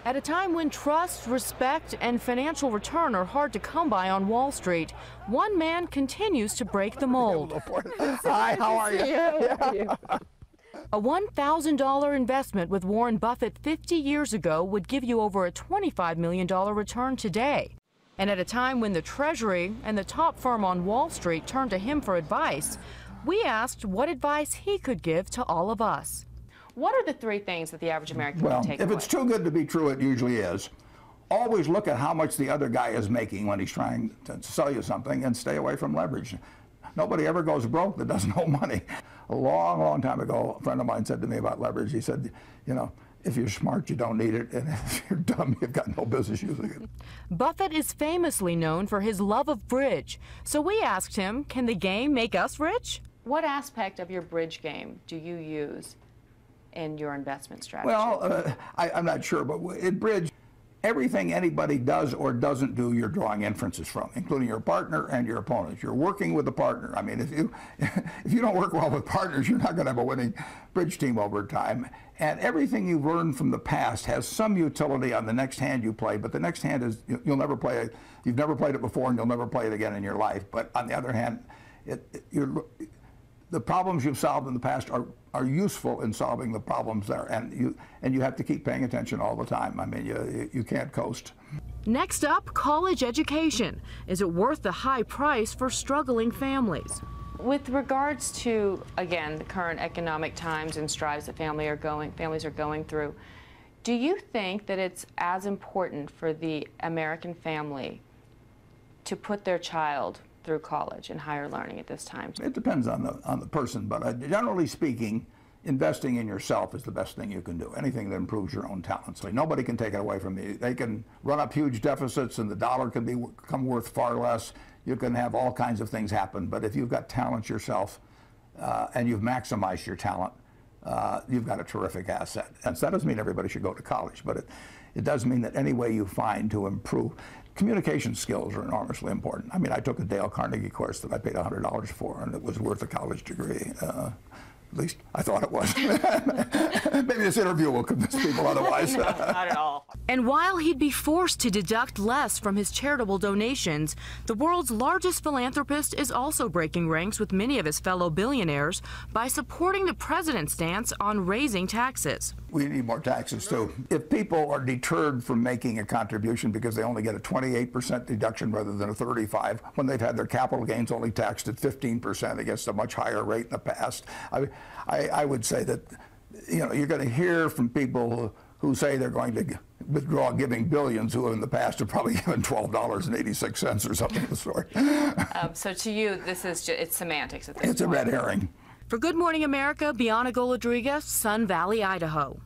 At a time when trust, respect, and financial return are hard to come by on Wall Street, one man continues to break the mold. Hi, how are you? A $1,000 investment with Warren Buffett 50 years ago would give you over a $25 million return today. And at a time when the Treasury and the top firm on Wall Street turned to him for advice, we asked what advice he could give to all of us. What are the three things that the average American can take away? If it's too good to be true, it usually is. Always look at how much the other guy is making when he's trying to sell you something, and stay away from leverage. Nobody ever goes broke that doesn't owe money. A long, long time ago, a friend of mine said to me about leverage, he said, you know, if you're smart, you don't need it, and if you're dumb, you've got no business using it. Buffett is famously known for his love of bridge, so we asked him, can the game make us rich? What aspect of your bridge game do you use in your investment strategy? Well, I'm not sure, but in bridge, everything anybody does or doesn't do, you're drawing inferences from, including your partner and your opponents. You're working with a partner. I mean, if you don't work well with partners, you're not going to have a winning bridge team over time. And everything you've learned from the past has some utility on the next hand you play, but the next hand is, you'll never play it. You've never played it before, and you'll never play it again in your life. But on the other hand, the problems you've solved in the past are useful in solving the problems there, and you have to keep paying attention all the time. I mean, you can't coast. Next up, college education. Is it worth the high price for struggling families? With regards to, again, the current economic times and strides that families are going through, do you think that it's as important for the American family to put their child through college and higher learning at this time? It depends on the person, but generally speaking, investing in yourself is the best thing you can do. Anything that improves your own talents. So nobody can take it away from you. They can run up huge deficits, and the dollar can become worth far less. You can have all kinds of things happen, but if you've got talent yourself and you've maximized your talent, you've got a terrific asset. And so that doesn't mean everybody should go to college, but it does mean that any way you find to improve. Communication skills are enormously important. I mean, I took a Dale Carnegie course that I paid $100 for, and it was worth a college degree. At least I thought it was. Maybe this interview will convince people otherwise. No, not at all. And while he'd be forced to deduct less from his charitable donations, the world's largest philanthropist is also breaking ranks with many of his fellow billionaires by supporting the president's stance on raising taxes. We need more taxes, too. If people are deterred from making a contribution because they only get a 28% deduction rather than a 35%, when they've had their capital gains only taxed at 15% against a much higher rate in the past, I would say that, you know, you're going to hear from people who say they're going to withdraw giving billions, who in the past have probably given $12.86 or something of the sort. So to you, this is it's semantics at this point. It's a red herring. For Good Morning America, Bianca Goladriga, Sun Valley, Idaho.